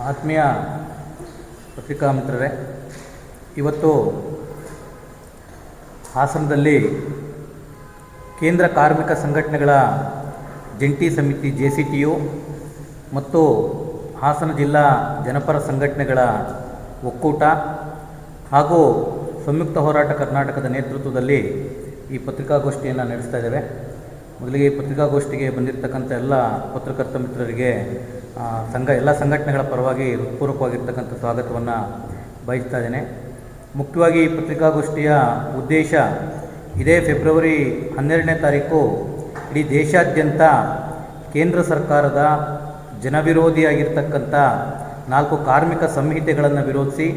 ಆತ್ಮೀಯ ಪತ್ರಿಕಾ ಮಿತ್ರರೇ, ಇವತ್ತು ಹಾಸನದಲ್ಲಿ ಕೇಂದ್ರ ಕಾರ್ಮಿಕ ಸಂಘಟನೆಗಳ ಜಂಟಿ ಸಮಿತಿ JCTU ಮತ್ತು ಹಾಸನ ಜಿಲ್ಲಾ ಜನಪರ ಸಂಘಟನೆಗಳ ಒಕ್ಕೂಟ ಹಾಗೂ ಸಂಯುಕ್ತ ಹೋರಾಟ ಕರ್ನಾಟಕದ ನೇತೃತ್ವದಲ್ಲಿ ಈ ಪತ್ರಿಕಾಗೋಷ್ಠಿಯನ್ನು ನಡೆಸ್ತಾ ಇದ್ದೇವೆ. ಮೊದಲಿಗೆ ಈ ಪತ್ರಿಕಾಗೋಷ್ಠಿಗೆ ಬಂದಿರತಕ್ಕಂಥ ಎಲ್ಲ ಪತ್ರಕರ್ತ ಮಿತ್ರರಿಗೆ ಎಲ್ಲ ಸಂಘಟನೆಗಳ ಪರವಾಗಿ ಹೃತ್ಪೂರ್ವಕವಾಗಿರ್ತಕ್ಕಂಥ ಸ್ವಾಗತವನ್ನು ಬಯಸ್ತಾ ಇದ್ದೇನೆ. ಮುಖ್ಯವಾಗಿ ಈ ಪತ್ರಿಕಾಗೋಷ್ಠಿಯ ಉದ್ದೇಶ ಇದೇ ಫೆಬ್ರವರಿ 12ನೇ ತಾರೀಕು ಇಡೀ ದೇಶಾದ್ಯಂತ ಕೇಂದ್ರ ಸರ್ಕಾರದ ಜನವಿರೋಧಿಯಾಗಿರ್ತಕ್ಕಂಥ 4 ಕಾರ್ಮಿಕ ಸಂಹಿತೆಗಳನ್ನು ವಿರೋಧಿಸಿ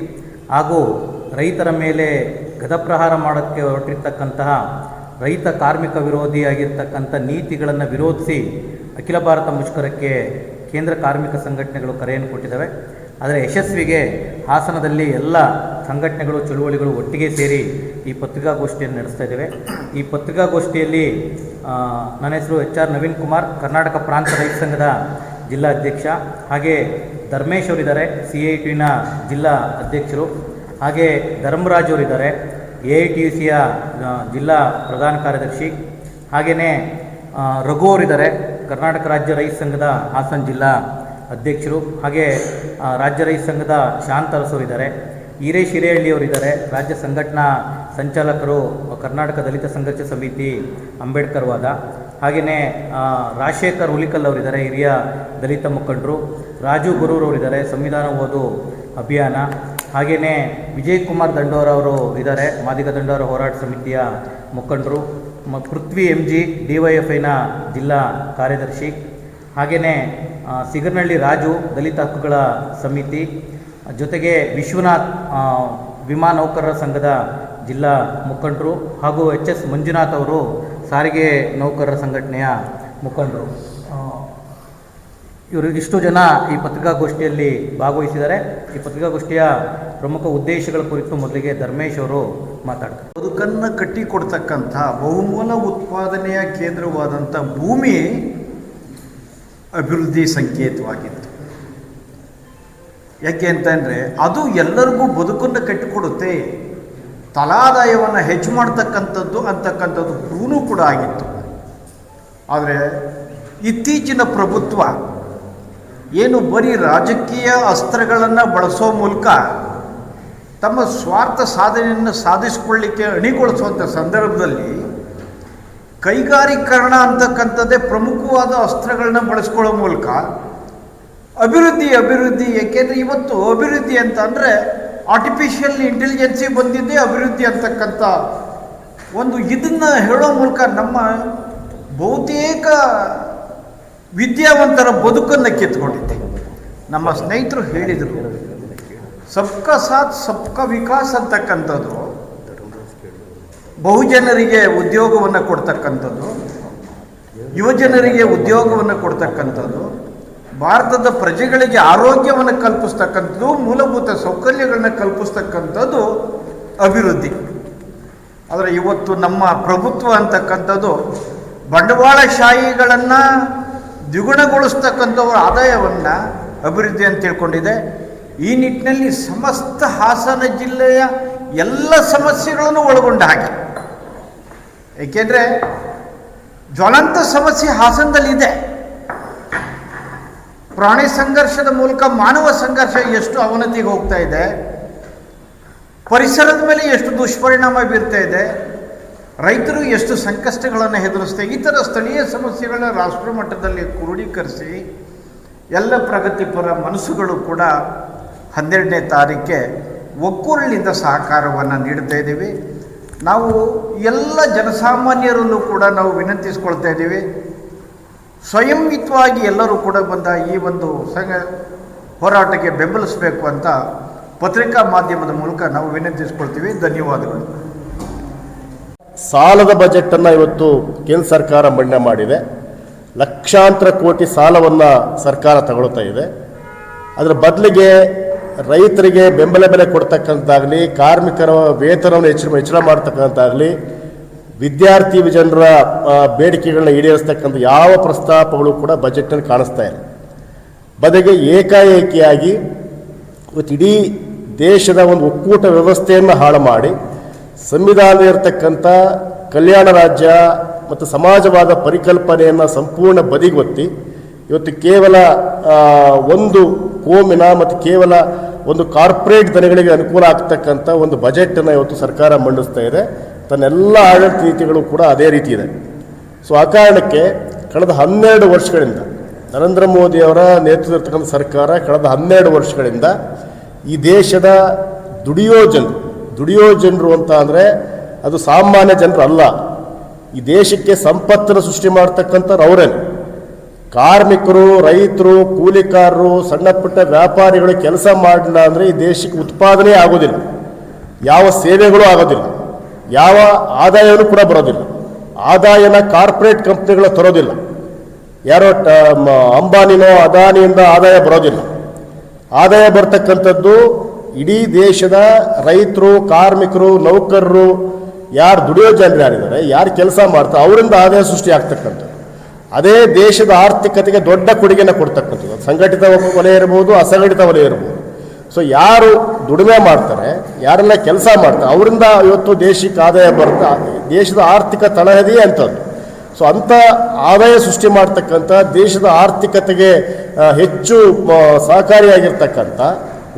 ಹಾಗೂ ರೈತರ ಮೇಲೆ ಗದಪ್ರಹಾರ ಮಾಡೋಕ್ಕೆ ಹೊರಟಿರ್ತಕ್ಕಂತಹ ರೈತ ಕಾರ್ಮಿಕ ವಿರೋಧಿಯಾಗಿರ್ತಕ್ಕಂಥ ನೀತಿಗಳನ್ನು ವಿರೋಧಿಸಿ ಅಖಿಲ ಭಾರತ ಮುಷ್ಕರಕ್ಕೆ ಕೇಂದ್ರ ಕಾರ್ಮಿಕ ಸಂಘಟನೆಗಳು ಕರೆಯನ್ನು ಕೊಟ್ಟಿದ್ದಾವೆ. ಅದರ ಯಶಸ್ವಿಗೆ ಹಾಸನದಲ್ಲಿ ಎಲ್ಲ ಸಂಘಟನೆಗಳು ಚಳುವಳಿಗಳು ಒಟ್ಟಿಗೆ ಸೇರಿ ಈ ಪತ್ರಿಕಾಗೋಷ್ಠಿಯನ್ನು ನಡೆಸ್ತಾ ಇದ್ದೇವೆ. ಈ ಪತ್ರಿಕಾಗೋಷ್ಠಿಯಲ್ಲಿ ನನ್ನ ಹೆಸರು HR ನವೀನ್ ಕುಮಾರ್, ಕರ್ನಾಟಕ ಪ್ರಾಂತ ರೈತ ಸಂಘದ ಜಿಲ್ಲಾ ಅಧ್ಯಕ್ಷ, ಹಾಗೆ ಧರ್ಮೇಶ್ ಅವರಿದ್ದಾರೆ, CITನ ಜಿಲ್ಲಾ ಅಧ್ಯಕ್ಷರು, ಹಾಗೆ ಧರ್ಮರಾಜ್ ಅವರಿದ್ದಾರೆ, AITUCಯ ಜಿಲ್ಲಾ ಪ್ರಧಾನ ಕಾರ್ಯದರ್ಶಿ, ಹಾಗೆಯೇ ರಘು ಅವರಿದ್ದಾರೆ, ಕರ್ನಾಟಕ ರಾಜ್ಯ ರೈತ ಸಂಘದ ಹಾಸನ ಜಿಲ್ಲಾ ಅಧ್ಯಕ್ಷರು, ಹಾಗೆ ರಾಜ್ಯ ರೈತ ಸಂಘದ ಶಾಂತ ಅರಸವರಿದ್ದಾರೆ, ಈರೇಶ್ ಹಿರೇಹಳ್ಳಿ ಅವರಿದ್ದಾರೆ, ರಾಜ್ಯ ಸಂಘಟನಾ ಸಂಚಾಲಕರು, ಕರ್ನಾಟಕ ದಲಿತ ಸಂಘರ್ಷ ಸಮಿತಿ ಅಂಬೇಡ್ಕರ್ ವಾದ, ಹಾಗೆಯೇ ರಾಜಶೇಖರ್ ಹುಲಿಕಲ್ ಅವರಿದ್ದಾರೆ, ಹಿರಿಯ ದಲಿತ ಮುಖಂಡರು, ರಾಜು ಗುರೂರ್ ಅವರಿದ್ದಾರೆ, ಸಂವಿಧಾನ ಓದು ಅಭಿಯಾನ, ಹಾಗೆಯೇ ವಿಜಯ್ ಕುಮಾರ್ ದಂಡೋರ ಅವರು ಇದ್ದಾರೆ, ಮಾದಿಗ ದಂಡೋರ ಹೋರಾಟ ಸಮಿತಿಯ ಮುಖಂಡರು, ಪೃಥ್ವಿ MG DYFIನ ಜಿಲ್ಲಾ ಕಾರ್ಯದರ್ಶಿ, ಹಾಗೆಯೇ ಸಿಗರ್ನಹಳ್ಳಿ ರಾಜು ದಲಿತ ಹಕ್ಕುಗಳ ಸಮಿತಿ, ಜೊತೆಗೆ ವಿಶ್ವನಾಥ್ ವಿಮಾ ನೌಕರರ ಸಂಘದ ಜಿಲ್ಲಾ ಮುಖಂಡರು, ಹಾಗೂ HS ಮಂಜುನಾಥ್ ಅವರು ಸಾರಿಗೆ ನೌಕರರ ಸಂಘಟನೆಯ ಮುಖಂಡರು. ಇಷ್ಟು ಜನ ಈ ಪತ್ರಿಕಾಗೋಷ್ಠಿಯಲ್ಲಿ ಭಾಗವಹಿಸಿದ್ದಾರೆ. ಈ ಪತ್ರಿಕಾಗೋಷ್ಠಿಯ ಪ್ರಮುಖ ಉದ್ದೇಶಗಳ ಕುರಿತು ಮೊದಲಿಗೆ ಧರ್ಮೇಶ್ ಅವರು ಮಾತಾಡ್ತಾರೆ. ಬದುಕನ್ನು ಕಟ್ಟಿಕೊಡ್ತಕ್ಕಂಥ ಬಹುಮೂಲ ಉತ್ಪಾದನೆಯ ಕೇಂದ್ರವಾದಂಥ ಭೂಮಿ ಅಭಿವೃದ್ಧಿ ಸಂಕೇತವಾಗಿತ್ತು. ಯಾಕೆ ಅಂತಂದರೆ ಅದು ಎಲ್ಲರಿಗೂ ಬದುಕನ್ನು ಕಟ್ಟಿಕೊಡುತ್ತೆ, ತಲಾದಾಯವನ್ನು ಹೆಚ್ಚು ಮಾಡ್ತಕ್ಕಂಥದ್ದು ಪ್ರೂನು ಕೂಡ ಆಗಿತ್ತು. ಆದರೆ ಇತ್ತೀಚಿನ ಪ್ರಭುತ್ವ ಏನು ಬರೀ ರಾಜಕೀಯ ಅಸ್ತ್ರಗಳನ್ನು ಬಳಸೋ ಮೂಲಕ ತಮ್ಮ ಸ್ವಾರ್ಥ ಸಾಧನೆಯನ್ನು ಸಾಧಿಸಿಕೊಳ್ಳಲಿಕ್ಕೆ ಅಣಿಗೊಳಿಸುವಂಥ ಸಂದರ್ಭದಲ್ಲಿ ಕೈಗಾರೀಕರಣ ಅಂತಕ್ಕಂಥದ್ದೇ ಪ್ರಮುಖವಾದ ಅಸ್ತ್ರಗಳನ್ನ ಬಳಸ್ಕೊಳ್ಳೋ ಮೂಲಕ ಅಭಿವೃದ್ಧಿ ಏಕೆಂದರೆ ಇವತ್ತು ಅಭಿವೃದ್ಧಿ ಅಂತ ಅಂದರೆ ಆರ್ಟಿಫಿಷಿಯಲ್ ಇಂಟೆಲಿಜೆನ್ಸಿ ಬಂದಿದ್ದೇ ಅಭಿವೃದ್ಧಿ ಅಂತಕ್ಕಂಥ ಇದನ್ನು ಹೇಳೋ ಮೂಲಕ ನಮ್ಮ ಬಹುತೇಕ ವಿದ್ಯಾವಂತರ ಬದುಕನ್ನು ಕಿತ್ಕೊಂಡಿದ್ದೆ. ನಮ್ಮ ಸ್ನೇಹಿತರು ಹೇಳಿದರು, ಸಬ್ಕಾ ಸಾಥ್ ಸಬ್ಕಾ ವಿಕಾಸ್ ಅಂತಕ್ಕಂಥದ್ದು ಬಹುಜನರಿಗೆ ಉದ್ಯೋಗವನ್ನು ಕೊಡ್ತಕ್ಕಂಥದ್ದು, ಯುವಜನರಿಗೆ ಉದ್ಯೋಗವನ್ನು ಕೊಡ್ತಕ್ಕಂಥದ್ದು, ಭಾರತದ ಪ್ರಜೆಗಳಿಗೆ ಆರೋಗ್ಯವನ್ನು ಕಲ್ಪಿಸ್ತಕ್ಕಂಥದ್ದು, ಮೂಲಭೂತ ಸೌಕರ್ಯಗಳನ್ನ ಕಲ್ಪಿಸ್ತಕ್ಕಂಥದ್ದು ಅಭಿವೃದ್ಧಿ. ಆದರೆ ಇವತ್ತು ನಮ್ಮ ಪ್ರಭುತ್ವ ಅಂತಕ್ಕಂಥದ್ದು ಬಂಡವಾಳಶಾಹಿಗಳನ್ನು ದ್ವಿಗುಣಗೊಳಿಸ್ತಕ್ಕಂಥವ್ರ ಆದಾಯವನ್ನು ಅಭಿವೃದ್ಧಿ ಅಂತ ತಿಳ್ಕೊಂಡಿದೆ. ಈ ನಿಟ್ಟಿನಲ್ಲಿ ಸಮಸ್ತ ಹಾಸನ ಜಿಲ್ಲೆಯ ಎಲ್ಲ ಸಮಸ್ಯೆಗಳನ್ನು ಒಳಗೊಂಡ ಹಾಗೆ, ಏಕೆಂದರೆ ಜ್ವಲಂತ ಸಮಸ್ಯೆ ಹಾಸನದಲ್ಲಿದೆ. ಪ್ರಾಣಿ ಸಂಘರ್ಷದ ಮೂಲಕ ಮಾನವ ಸಂಘರ್ಷ ಎಷ್ಟು ಅವನತಿಗೆ ಹೋಗ್ತಾ ಇದೆ, ಪರಿಸರದ ಮೇಲೆ ಎಷ್ಟು ದುಷ್ಪರಿಣಾಮ ಬೀರ್ತಾ ಇದೆ, ರೈತರು ಎಷ್ಟು ಸಂಕಷ್ಟಗಳನ್ನು ಎದುರಿಸ್ತಾ, ಈ ಥರ ಸ್ಥಳೀಯ ಸಮಸ್ಯೆಗಳನ್ನ ರಾಷ್ಟ್ರ ಮಟ್ಟದಲ್ಲಿ ಕ್ರೋಢೀಕರಿಸಿ ಎಲ್ಲ ಪ್ರಗತಿಪರ ಮನಸ್ಸುಗಳು ಕೂಡ 12ನೇ ತಾರೀಕೆ ಒಕ್ಕೂರಿನಿಂದ ಸಹಕಾರವನ್ನು ನೀಡ್ತಾ ಇದ್ದೀವಿ. ನಾವು ಎಲ್ಲ ಜನಸಾಮಾನ್ಯರಲ್ಲೂ ಕೂಡ ನಾವು ವಿನಂತಿಸ್ಕೊಳ್ತಾ ಇದ್ದೀವಿ, ಸ್ವಯಂಯುತವಾಗಿ ಎಲ್ಲರೂ ಕೂಡ ಬಂದ ಈ ಹೋರಾಟಕ್ಕೆ ಬೆಂಬಲಿಸಬೇಕು ಅಂತ ಪತ್ರಿಕಾ ಮಾಧ್ಯಮದ ಮೂಲಕ ನಾವು ವಿನಂತಿಸ್ಕೊಳ್ತೀವಿ. ಧನ್ಯವಾದಗಳು. ಸಾಲದ ಬಜೆಟನ್ನು ಇವತ್ತು ಕೇಂದ್ರ ಸರ್ಕಾರ ಮಂಡನೆ ಮಾಡಿದೆ. ಲಕ್ಷಾಂತರ ಕೋಟಿ ಸಾಲವನ್ನು ಸರ್ಕಾರ ತಗೊಳ್ತಾ ಇದೆ. ಅದರ ಬದಲಿಗೆ ರೈತರಿಗೆ ಬೆಂಬಲ ಬೆಲೆ ಕೊಡ್ತಕ್ಕಂಥಾಗಲಿ, ಕಾರ್ಮಿಕರ ವೇತನವನ್ನು ಹೆಚ್ಚಳ ಮಾಡ್ತಕ್ಕಂಥಾಗಲಿ, ವಿದ್ಯಾರ್ಥಿ ಜನರ ಬೇಡಿಕೆಗಳನ್ನ ಈಡೇರಿಸ್ತಕ್ಕಂಥ ಯಾವ ಪ್ರಸ್ತಾಪಗಳು ಕೂಡ ಬಜೆಟ್ನಲ್ಲಿ ಕಾಣಿಸ್ತಾ ಇಲ್ಲ. ಬದಲಿಗೆ ಏಕಾಏಕಿಯಾಗಿ ಇವತ್ತು ಇಡೀ ದೇಶದ ಒಂದು ಒಕ್ಕೂಟ ವ್ಯವಸ್ಥೆಯನ್ನು ಹಾಳು ಮಾಡಿ ಸಂವಿಧಾನದಲ್ಲಿರ್ತಕ್ಕಂಥ ಕಲ್ಯಾಣ ರಾಜ್ಯ ಮತ್ತು ಸಮಾಜವಾದ ಪರಿಕಲ್ಪನೆಯನ್ನು ಸಂಪೂರ್ಣ ಬದಿಗೊತ್ತಿ ಇವತ್ತು ಕೇವಲ ಒಂದು ಕೋಮಿನ ಮತ್ತು ಕೇವಲ ಒಂದು ಕಾರ್ಪೊರೇಟ್ ದನಗಳಿಗೆ ಅನುಕೂಲ ಆಗ್ತಕ್ಕಂಥ ಒಂದು ಬಜೆಟನ್ನು ಇವತ್ತು ಸರ್ಕಾರ ಮಂಡಿಸ್ತಾ ಇದೆ. ತನ್ನೆಲ್ಲ ಆಡಳಿತ ನೀತಿಗಳು ಕೂಡ ಅದೇ ರೀತಿ ಇದೆ. ಸೊ ಆ ಕಾರಣಕ್ಕೆ ಕಳೆದ 12 ವರ್ಷಗಳಿಂದ ನರೇಂದ್ರ ಮೋದಿಯವರ ನೇತೃತ್ವದಲ್ಲಿರ್ತಕ್ಕಂಥ ಸರ್ಕಾರ ಕಳೆದ 12 ವರ್ಷಗಳಿಂದ ಈ ದೇಶದ ದುಡಿಯೋ ಜನರು ಅಂತ ಅಂದರೆ ಅದು ಸಾಮಾನ್ಯ ಜನರು ಅಲ್ಲ. ಈ ದೇಶಕ್ಕೆ ಸಂಪತ್ತನ್ನು ಸೃಷ್ಟಿ ಮಾಡ್ತಕ್ಕಂಥವ್ರು ಅವರೇನು. ಕಾರ್ಮಿಕರು, ರೈತರು, ಕೂಲಿಕಾರರು, ಸಣ್ಣ ಪುಟ್ಟ ವ್ಯಾಪಾರಿಗಳು ಕೆಲಸ ಮಾಡಲಿಲ್ಲ ಅಂದರೆ ಈ ದೇಶಕ್ಕೆ ಉತ್ಪಾದನೆ ಆಗೋದಿಲ್ಲ, ಯಾವ ಸೇವೆಗಳು ಆಗೋದಿಲ್ಲ, ಯಾವ ಆದಾಯವೂ ಕೂಡ ಬರೋದಿಲ್ಲ. ಆದಾಯನ ಕಾರ್ಪೊರೇಟ್ ಕಂಪ್ನಿಗಳು ತರೋದಿಲ್ಲ. ಯಾರೋ ಅಂಬಾನಿನೋ ಅದಾನಿಯಿಂದ ಆದಾಯ ಬರೋದಿಲ್ಲ. ಆದಾಯ ಬರ್ತಕ್ಕಂಥದ್ದು ಇಡೀ ದೇಶದ ರೈತರು, ಕಾರ್ಮಿಕರು, ನೌಕರರು, ಯಾರು ದುಡಿಯೋ ಜನರು ಯಾರಿದ್ದಾರೆ, ಯಾರು ಕೆಲಸ ಮಾಡ್ತಾರೆ ಅವರಿಂದ ಆದಾಯ ಸೃಷ್ಟಿ ಆಗ್ತಕ್ಕಂಥದ್ದು. ಅದೇ ದೇಶದ ಆರ್ಥಿಕತೆಗೆ ದೊಡ್ಡ ಕೊಡುಗೆಯನ್ನು ಕೊಡ್ತಕ್ಕಂಥದ್ದು. ಸಂಘಟಿತ ವಲಯ ಇರ್ಬೋದು, ಅಸಂಘಟಿತ ವಲಯ ಇರ್ಬೋದು. ಸೊ ಯಾರು ದುಡಿಮೆ ಮಾಡ್ತಾರೆ, ಯಾರೆಲ್ಲ ಕೆಲಸ ಮಾಡ್ತಾರೆ ಅವರಿಂದ ಇವತ್ತು ದೇಶಕ್ಕೆ ಆದಾಯ ಬರುತ್ತೆ. ದೇಶದ ಆರ್ಥಿಕ ತಳಹದಿಯೇ ಅಂಥದ್ದು. ಸೊ ಅಂಥ ಆದಾಯ ಸೃಷ್ಟಿ ಮಾಡ್ತಕ್ಕಂಥ ದೇಶದ ಆರ್ಥಿಕತೆಗೆ ಹೆಚ್ಚು ಸಹಕಾರಿಯಾಗಿರ್ತಕ್ಕಂಥ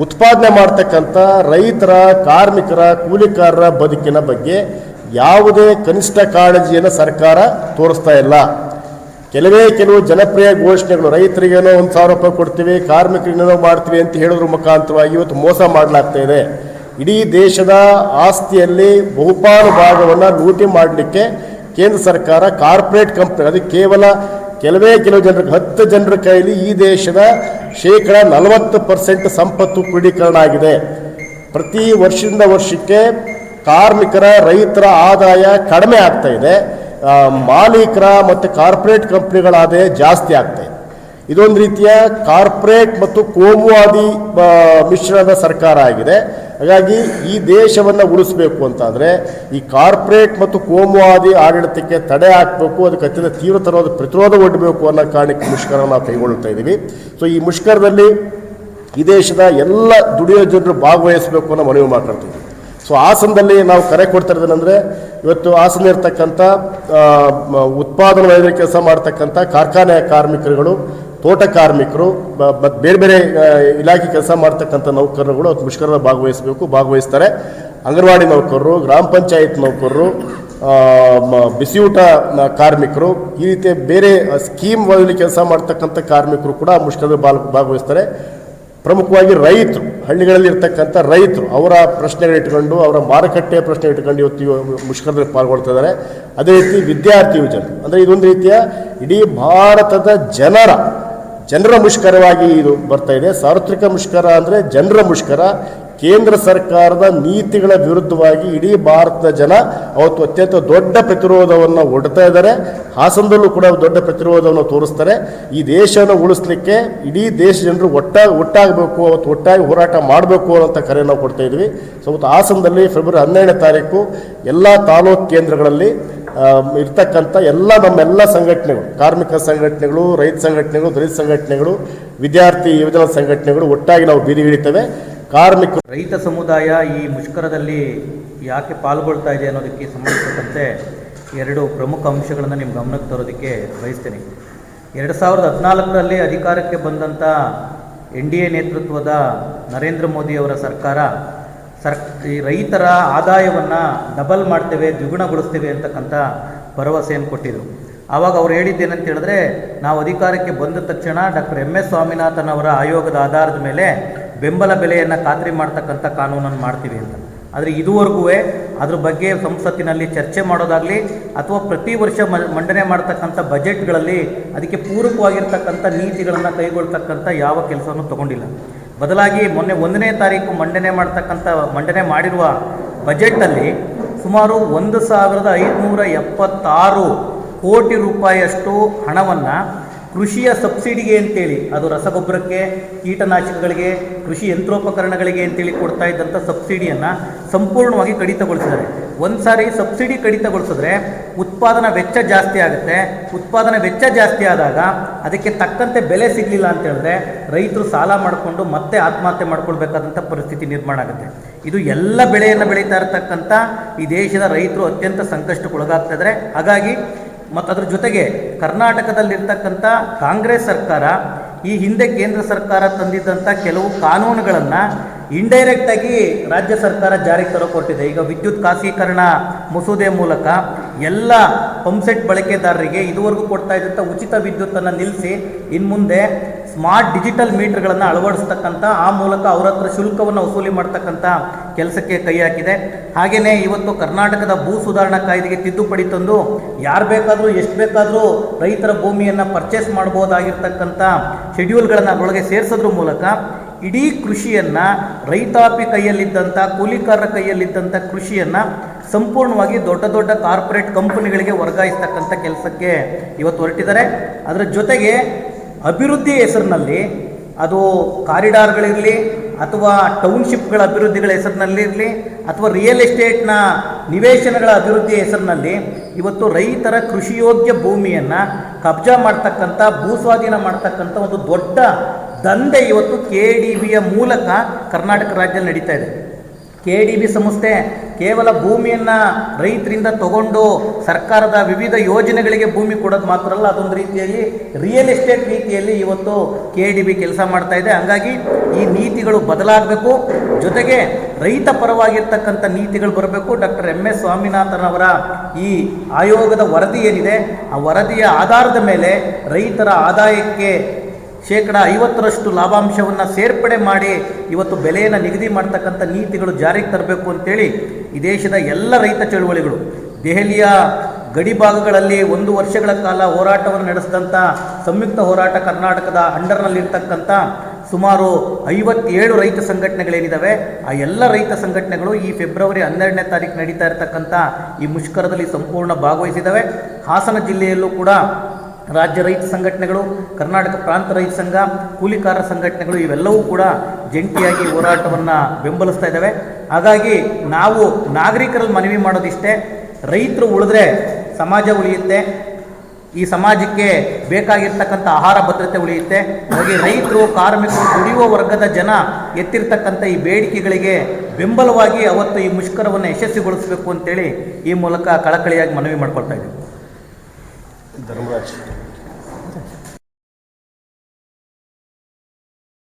ಉತ್ಪಾದನೆ ಮಾಡ್ತಕ್ಕಂಥ ರೈತರ, ಕಾರ್ಮಿಕರ, ಕೂಲಿಕಾರರ ಬದುಕಿನ ಬಗ್ಗೆ ಯಾವುದೇ ಕನಿಷ್ಠ ಕಾಳಜಿಯನ್ನು ಸರ್ಕಾರ ತೋರಿಸ್ತಾ ಇಲ್ಲ. ಕೆಲವು ಜನಪ್ರಿಯ ಘೋಷಣೆಗಳು, ರೈತರಿಗೇನೋ 1,000 ರೂಪಾಯಿ ಕೊಡ್ತೀವಿ, ಕಾರ್ಮಿಕರಿಗೇನೋ ಮಾಡ್ತೀವಿ ಅಂತ ಹೇಳೋದ್ರ ಮುಖಾಂತರವಾಗಿ ಇವತ್ತು ಮೋಸ ಮಾಡಲಾಗ್ತಾ ಇದೆ. ಇಡೀ ದೇಶದ ಆಸ್ತಿಯಲ್ಲಿ ಬಹುಪಾಲು ಭಾಗವನ್ನು ಲೂಟಿ ಮಾಡಲಿಕ್ಕೆ ಕೇಂದ್ರ ಸರ್ಕಾರ ಕಾರ್ಪೊರೇಟ್ ಕಂಪ್ನಿ, ಅದು ಕೇವಲ ಕೆಲವು ಜನರಿಗೆ 10 ಜನರ ಕೈಲಿ ಈ ದೇಶದ 40% ಸಂಪತ್ತು ಕ್ರೋಢೀಕರಣ ಆಗಿದೆ. ಪ್ರತಿ ವರ್ಷದಿಂದ ವರ್ಷಕ್ಕೆ ಕಾರ್ಮಿಕರ, ರೈತರ ಆದಾಯ ಕಡಿಮೆ ಆಗ್ತಾ ಇದೆ. ಮಾಲೀಕರ ಮತ್ತು ಕಾರ್ಪೊರೇಟ್ ಕಂಪ್ನಿಗಳ ಆದಾಯ ಜಾಸ್ತಿ ಆಗ್ತಾ ಇದೆ. ಇದೊಂದು ರೀತಿಯ ಕಾರ್ಪೊರೇಟ್ ಮತ್ತು ಕೋಮುವಾದಿ ಮಿಶ್ರಣದ ಸರ್ಕಾರ ಆಗಿದೆ. ಹಾಗಾಗಿ ಈ ದೇಶವನ್ನು ಉಳಿಸಬೇಕು ಅಂತಂದರೆ ಈ ಕಾರ್ಪೊರೇಟ್ ಮತ್ತು ಕೋಮುವಾದಿ ಆಡಳಿತಕ್ಕೆ ತಡೆ ಹಾಕಬೇಕು, ಅದಕ್ಕೆ ಅತ್ಯಂತ ತೀವ್ರತರವಾದ ಪ್ರತಿರೋಧ ಒಡ್ಡಬೇಕು ಅನ್ನೋ ಕಾರಣಕ್ಕೆ ಮುಷ್ಕರ ನಾವು ಕೈಗೊಳ್ಳುತ್ತಾ ಇದ್ದೀವಿ. ಸೊ ಈ ಮುಷ್ಕರದಲ್ಲಿ ಈ ದೇಶದ ಎಲ್ಲ ದುಡಿಯೋ ಜನರು ಭಾಗವಹಿಸಬೇಕು ಅನ್ನೋ ಮನವಿ ಮಾಡ್ಕೊಳ್ತೀವಿ. ಸೊ ಹಾಸನದಲ್ಲಿ ನಾವು ಕರೆ ಕೊಡ್ತಾ ಇರೋದೇನೆಂದರೆ, ಇವತ್ತು ಹಾಸನ ಇರ್ತಕ್ಕಂಥ ಉತ್ಪಾದನಾ ವಲಯದಲ್ಲಿ ಕೆಲಸ ಮಾಡ್ತಕ್ಕಂಥ ಕಾರ್ಖಾನೆ ಕಾರ್ಮಿಕರುಗಳು, ತೋಟ ಕಾರ್ಮಿಕರು, ಬೇರೆ ಬೇರೆ ಇಲಾಖೆ ಕೆಲಸ ಮಾಡ್ತಕ್ಕಂಥ ನೌಕರರುಗಳು ಅವತ್ತು ಮುಷ್ಕರದಲ್ಲಿ ಭಾಗವಹಿಸ್ತಾರೆ. ಅಂಗನವಾಡಿ ನೌಕರರು, ಗ್ರಾಮ ಪಂಚಾಯತ್ ನೌಕರರು, ಬಿಸಿಯೂಟ ಕಾರ್ಮಿಕರು, ಈ ರೀತಿಯ ಬೇರೆ ಸ್ಕೀಮ್ ವಲಯದಲ್ಲಿ ಕೆಲಸ ಮಾಡ್ತಕ್ಕಂಥ ಕಾರ್ಮಿಕರು ಕೂಡ ಮುಷ್ಕರದಲ್ಲಿ ಭಾಗವಹಿಸ್ತಾರೆ. ಪ್ರಮುಖವಾಗಿ ರೈತರು, ಹಳ್ಳಿಗಳಲ್ಲಿ ಇರ್ತಕ್ಕಂಥ ರೈತರು, ಅವರ ಪ್ರಶ್ನೆಗಳಿಟ್ಕೊಂಡು, ಅವರ ಮಾರುಕಟ್ಟೆ ಪ್ರಶ್ನೆ ಇಟ್ಕೊಂಡು ಇವತ್ತು ಮುಷ್ಕರದಲ್ಲಿ ಪಾಲ್ಗೊಳ್ತಾ ಇದ್ದಾರೆ. ಅದೇ ರೀತಿ ವಿದ್ಯಾರ್ಥಿ ಯುವಜನರು, ಅಂದರೆ ಇದೊಂದು ರೀತಿಯ ಇಡೀ ಭಾರತದ ಜನರ ಮುಷ್ಕರವಾಗಿ ಇದು ಬರ್ತಾ ಇದೆ. ಸಾರ್ವತ್ರಿಕ ಮುಷ್ಕರ ಅಂದರೆ ಜನರ ಮುಷ್ಕರ. ಕೇಂದ್ರ ಸರ್ಕಾರದ ನೀತಿಗಳ ವಿರುದ್ಧವಾಗಿ ಇಡೀ ಭಾರತದ ಜನ ಅವತ್ತು ಅತ್ಯಂತ ದೊಡ್ಡ ಪ್ರತಿರೋಧವನ್ನು ಒಡ್ತಾ ಇದ್ದಾರೆ. ಹಾಸನದಲ್ಲೂ ಕೂಡ ದೊಡ್ಡ ಪ್ರತಿರೋಧವನ್ನು ತೋರಿಸ್ತಾರೆ. ಈ ದೇಶವನ್ನು ಉಳಿಸ್ಲಿಕ್ಕೆ ಇಡೀ ದೇಶ ಜನರು ಒಟ್ಟಾಗಬೇಕು, ಅವತ್ತು ಒಟ್ಟಾಗಿ ಹೋರಾಟ ಮಾಡಬೇಕು ಅನ್ನೋಂಥ ಕರೆ ನಾವು ಕೊಡ್ತಾ ಇದ್ವಿ. ಸೊ ಅವತ್ತು ಹಾಸನದಲ್ಲಿ ಫೆಬ್ರವರಿ 12ನೇ ತಾರೀಕು ಎಲ್ಲ ತಾಲೂಕು ಕೇಂದ್ರಗಳಲ್ಲಿ ಇರ್ತಕ್ಕಂಥ ನಮ್ಮೆಲ್ಲ ಸಂಘಟನೆಗಳು, ಕಾರ್ಮಿಕ ಸಂಘಟನೆಗಳು, ರೈತ ಸಂಘಟನೆಗಳು, ದಲಿತ ಸಂಘಟನೆಗಳು, ವಿದ್ಯಾರ್ಥಿ ಯುವಜನ ಸಂಘಟನೆಗಳು ಒಟ್ಟಾಗಿ ನಾವು ಬೀದಿಗಿಳಿತೇವೆ. ಕಾರ್ಮಿಕರು, ರೈತ ಸಮುದಾಯ ಈ ಮುಷ್ಕರದಲ್ಲಿ ಯಾಕೆ ಪಾಲ್ಗೊಳ್ತಾ ಇದೆ ಅನ್ನೋದಕ್ಕೆ ಸಂಬಂಧಪಟ್ಟಂತೆ 2 ಪ್ರಮುಖ ಅಂಶಗಳನ್ನು ನಿಮ್ಮ ಗಮನಕ್ಕೆ ತರೋದಕ್ಕೆ ಬಯಸ್ತೇನೆ. 2014ರಲ್ಲಿ ಅಧಿಕಾರಕ್ಕೆ ಬಂದಂಥ NDA ನೇತೃತ್ವದ ನರೇಂದ್ರ ಮೋದಿಯವರ ಸರ್ಕಾರ ಈ ರೈತರ ಆದಾಯವನ್ನು ಡಬಲ್ ಮಾಡ್ತೇವೆ, ದ್ವಿಗುಣಗೊಳಿಸ್ತೇವೆ ಅಂತಕ್ಕಂಥ ಭರವಸೆಯನ್ನು ಕೊಟ್ಟಿದ್ದರು. ಆವಾಗ ಅವ್ರು ಹೇಳಿದ್ದೇನಂತ ಹೇಳಿದ್ರೆ, ನಾವು ಅಧಿಕಾರಕ್ಕೆ ಬಂದ ತಕ್ಷಣ ಡಾಕ್ಟರ್ MS ಸ್ವಾಮಿನಾಥನ್ ಅವರ ಆಯೋಗದ ಆಧಾರದ ಮೇಲೆ ಬೆಂಬಲ ಬೆಲೆಯನ್ನು ಖಾತ್ರಿ ಮಾಡ್ತಕ್ಕಂಥ ಕಾನೂನನ್ನು ಮಾಡ್ತೀವಿ ಅಂತ. ಆದರೆ ಇದುವರೆಗೂ ಅದ್ರ ಬಗ್ಗೆ ಸಂಸತ್ತಿನಲ್ಲಿ ಚರ್ಚೆ ಮಾಡೋದಾಗಲಿ ಅಥವಾ ಪ್ರತಿ ವರ್ಷ ಮಂಡನೆ ಮಾಡ್ತಕ್ಕಂಥ ಬಜೆಟ್ಗಳಲ್ಲಿ ಅದಕ್ಕೆ ಪೂರಕವಾಗಿರ್ತಕ್ಕಂಥ ನೀತಿಗಳನ್ನು ಕೈಗೊಳ್ತಕ್ಕಂಥ ಯಾವ ಕೆಲಸವನ್ನು ತಗೊಂಡಿಲ್ಲ. ಬದಲಾಗಿ ಮೊನ್ನೆ 1ನೇ ತಾರೀಕು ಮಂಡನೆ ಮಾಡಿರುವ ಬಜೆಟ್ನಲ್ಲಿ ಸುಮಾರು 1,576 ಕೋಟಿ ರೂಪಾಯಿಯಷ್ಟು ಹಣವನ್ನು ಕೃಷಿಯ ಸಬ್ಸಿಡಿಗೆ ಅಂತೇಳಿ, ಅದು ರಸಗೊಬ್ಬರಕ್ಕೆ, ಕೀಟನಾಶಕಗಳಿಗೆ, ಕೃಷಿ ಯಂತ್ರೋಪಕರಣಗಳಿಗೆ ಅಂತೇಳಿ ಕೊಡ್ತಾ ಇದ್ದಂಥ ಸಬ್ಸಿಡಿಯನ್ನು ಸಂಪೂರ್ಣವಾಗಿ ಕಡಿತಗೊಳಿಸಿದ್ದಾರೆ. ಒಂದು ಸಾರಿ ಸಬ್ಸಿಡಿ ಕಡಿತಗೊಳಿಸಿದ್ರೆ ಉತ್ಪಾದನಾ ವೆಚ್ಚ ಜಾಸ್ತಿ ಆಗುತ್ತೆ. ಉತ್ಪಾದನಾ ವೆಚ್ಚ ಜಾಸ್ತಿ ಆದಾಗ ಅದಕ್ಕೆ ತಕ್ಕಂತೆ ಬೆಲೆ ಸಿಗಲಿಲ್ಲ ಅಂತ ಹೇಳಿದ್ರೆ ರೈತರು ಸಾಲ ಮಾಡಿಕೊಂಡು ಮತ್ತೆ ಆತ್ಮಹತ್ಯೆ ಮಾಡ್ಕೊಳ್ಬೇಕಾದಂಥ ಪರಿಸ್ಥಿತಿ ನಿರ್ಮಾಣ ಆಗುತ್ತೆ. ಇದು ಎಲ್ಲ ಬೆಳೆಯನ್ನು ಬೆಳೀತಾ ಇರತಕ್ಕಂಥ ಈ ದೇಶದ ರೈತರು ಅತ್ಯಂತ ಸಂಕಷ್ಟಕ್ಕೊಳಗಾಗ್ತಾ ಇದ್ದಾರೆ. ಹಾಗಾಗಿ ಮತ್ತು ಅದ್ರ ಜೊತೆಗೆ ಕರ್ನಾಟಕದಲ್ಲಿರ್ತಕ್ಕಂಥ ಕಾಂಗ್ರೆಸ್ ಸರ್ಕಾರ ಈ ಹಿಂದೆ ಕೇಂದ್ರ ಸರ್ಕಾರ ತಂದಿದ್ದಂಥ ಕೆಲವು ಕಾನೂನುಗಳನ್ನು ಇಂಡೈರೆಕ್ಟಾಗಿ ರಾಜ್ಯ ಸರ್ಕಾರ ಜಾರಿಗೆ ತರೋಕೊಟ್ಟಿದೆ. ಈಗ ವಿದ್ಯುತ್ ಖಾಸಗೀಕರಣ ಮಸೂದೆ ಮೂಲಕ ಎಲ್ಲ ಪಂಪ್ಸೆಟ್ ಬಳಕೆದಾರರಿಗೆ ಇದುವರೆಗೂ ಕೊಡ್ತಾ ಇದ್ದಂಥ ಉಚಿತ ವಿದ್ಯುತ್ತನ್ನು ನಿಲ್ಲಿಸಿ ಇನ್ನು ಮುಂದೆ ಸ್ಮಾರ್ಟ್ ಡಿಜಿಟಲ್ ಮೀಟರ್ಗಳನ್ನು ಅಳವಡಿಸ್ತಕ್ಕಂಥ, ಆ ಮೂಲಕ ಅವರ ಹತ್ರ ಶುಲ್ಕವನ್ನು ವಸೂಲಿ ಮಾಡ್ತಕ್ಕಂಥ ಕೆಲಸಕ್ಕೆ ಕೈ ಹಾಕಿದೆ. ಹಾಗೆಯೇ ಇವತ್ತು ಕರ್ನಾಟಕದ ಭೂ ಸುಧಾರಣಾ ಕಾಯ್ದೆಗೆ ತಿದ್ದುಪಡಿ ತಂದು ಯಾರು ಬೇಕಾದರೂ ಎಷ್ಟು ಬೇಕಾದರೂ ರೈತರ ಭೂಮಿಯನ್ನು ಪರ್ಚೇಸ್ ಮಾಡ್ಬೋದಾಗಿರ್ತಕ್ಕಂಥ ಶೆಡ್ಯೂಲ್ಗಳನ್ನು ಅದರೊಳಗೆ ಸೇರಿಸೋದ್ರ ಮೂಲಕ ಇಡೀ ಕೃಷಿಯನ್ನು, ರೈತಾಪಿ ಕೈಯಲ್ಲಿದ್ದಂಥ, ಕೂಲಿಕಾರರ ಕೈಯಲ್ಲಿದ್ದಂಥ ಕೃಷಿಯನ್ನು ಸಂಪೂರ್ಣವಾಗಿ ದೊಡ್ಡ ದೊಡ್ಡ ಕಾರ್ಪೊರೇಟ್ ಕಂಪನಿಗಳಿಗೆ ವರ್ಗಾಯಿಸ್ತಕ್ಕಂಥ ಕೆಲಸಕ್ಕೆ ಇವತ್ತು ಹೊರಟಿದ್ದಾರೆ. ಅದರ ಜೊತೆಗೆ ಅಭಿವೃದ್ಧಿ ಹೆಸರಿನಲ್ಲಿ, ಅದು ಕಾರಿಡಾರ್ಗಳಿರಲಿ ಅಥವಾ ಟೌನ್ಶಿಪ್ಗಳ ಅಭಿವೃದ್ಧಿಗಳ ಹೆಸರಿನಲ್ಲಿರಲಿ ಅಥವಾ ರಿಯಲ್ ಎಸ್ಟೇಟ್ನ ನಿವೇಶನಗಳ ಅಭಿವೃದ್ಧಿ ಹೆಸರಿನಲ್ಲಿ ಇವತ್ತು ರೈತರ ಕೃಷಿಯೋಗ್ಯ ಭೂಮಿಯನ್ನು ಕಬ್ಜಾ ಮಾಡ್ತಕ್ಕಂಥ, ಭೂಸ್ವಾಧೀನ ಮಾಡ್ತಕ್ಕಂಥ ಒಂದು ದೊಡ್ಡ ದಂಧೆ ಇವತ್ತು KDBಯ ಮೂಲಕ ಕರ್ನಾಟಕ ರಾಜ್ಯದಲ್ಲಿ ನಡೀತಾ ಇದೆ. KDB ಸಂಸ್ಥೆ ಕೇವಲ ಭೂಮಿಯನ್ನು ರೈತರಿಂದ ತಗೊಂಡು ಸರ್ಕಾರದ ವಿವಿಧ ಯೋಜನೆಗಳಿಗೆ ಭೂಮಿ ಕೊಡೋದು ಮಾತ್ರ ಅಲ್ಲ, ಅದೊಂದು ರೀತಿಯಲ್ಲಿ ರಿಯಲ್ ಎಸ್ಟೇಟ್ ರೀತಿಯಲ್ಲಿ ಇವತ್ತು KDB ಕೆಲಸ ಮಾಡ್ತಾ ಇದೆ. ಹಾಗಾಗಿ ಈ ನೀತಿಗಳು ಬದಲಾಗಬೇಕು, ಜೊತೆಗೆ ರೈತ ಪರವಾಗಿರ್ತಕ್ಕಂಥ ನೀತಿಗಳು ಬರಬೇಕು. ಡಾಕ್ಟರ್ MS ಸ್ವಾಮಿನಾಥನ್ ಅವರ ಈ ಆಯೋಗದ ವರದಿ ಏನಿದೆ, ಆ ವರದಿಯ ಆಧಾರದ ಮೇಲೆ ರೈತರ ಆದಾಯಕ್ಕೆ 50% ಲಾಭಾಂಶವನ್ನು ಸೇರ್ಪಡೆ ಮಾಡಿ ಇವತ್ತು ಬೆಲೆಯನ್ನು ನಿಗದಿ ಮಾಡ್ತಕ್ಕಂಥ ನೀತಿಗಳು ಜಾರಿಗೆ ತರಬೇಕು ಅಂತೇಳಿ ಈ ದೇಶದ ಎಲ್ಲ ರೈತ ಚಳುವಳಿಗಳು, ದೆಹಲಿಯ ಗಡಿ ಭಾಗಗಳಲ್ಲಿ 1 ವರ್ಷಗಳ ಕಾಲ ಹೋರಾಟವನ್ನು ನಡೆಸಿದಂಥ ಸಂಯುಕ್ತ ಹೋರಾಟ ಕರ್ನಾಟಕದ ಅಂಡರ್ನಲ್ಲಿರ್ತಕ್ಕಂಥ ಸುಮಾರು 57 ರೈತ ಸಂಘಟನೆಗಳೇನಿದ್ದಾವೆ, ಆ ಎಲ್ಲ ರೈತ ಸಂಘಟನೆಗಳು ಈ ಫೆಬ್ರವರಿ 12ನೇ ತಾರೀಕು ನಡೀತಾ ಇರತಕ್ಕಂಥ ಈ ಮುಷ್ಕರದಲ್ಲಿ ಸಂಪೂರ್ಣ ಭಾಗವಹಿಸಿದ್ದಾವೆ. ಹಾಸನ ಜಿಲ್ಲೆಯಲ್ಲೂ ಕೂಡ ರಾಜ್ಯ ರೈತ ಸಂಘಟನೆಗಳು, ಕರ್ನಾಟಕ ಪ್ರಾಂತ ರೈತ ಸಂಘ, ಕೂಲಿಕಾರರ ಸಂಘಟನೆಗಳು ಇವೆಲ್ಲವೂ ಕೂಡ ಜಂಟಿಯಾಗಿ ಹೋರಾಟವನ್ನು ಬೆಂಬಲಿಸ್ತಾ ಇದ್ದಾವೆ. ಹಾಗಾಗಿ ನಾವು ನಾಗರಿಕರಲ್ಲಿ ಮನವಿ ಮಾಡೋದಿಷ್ಟೇ, ರೈತರು ಉಳಿದ್ರೆ ಸಮಾಜ ಉಳಿಯುತ್ತೆ, ಈ ಸಮಾಜಕ್ಕೆ ಬೇಕಾಗಿರ್ತಕ್ಕಂಥ ಆಹಾರ ಭದ್ರತೆ ಉಳಿಯುತ್ತೆ. ಹಾಗೆ ರೈತರು, ಕಾರ್ಮಿಕರು, ದುಡಿಯುವ ವರ್ಗದ ಜನ ಎತ್ತಿರ್ತಕ್ಕಂಥ ಈ ಬೇಡಿಕೆಗಳಿಗೆ ಬೆಂಬಲವಾಗಿ ಅವತ್ತು ಈ ಮುಷ್ಕರವನ್ನು ಯಶಸ್ವಿಗೊಳಿಸಬೇಕು ಅಂತೇಳಿ ಈ ಮೂಲಕ ಕಳಕಳಿಯಾಗಿ ಮನವಿ ಮಾಡ್ಕೊಳ್ತಾ ಇದ್ದೀವಿ. ಧರ್ಮರಾಜ್.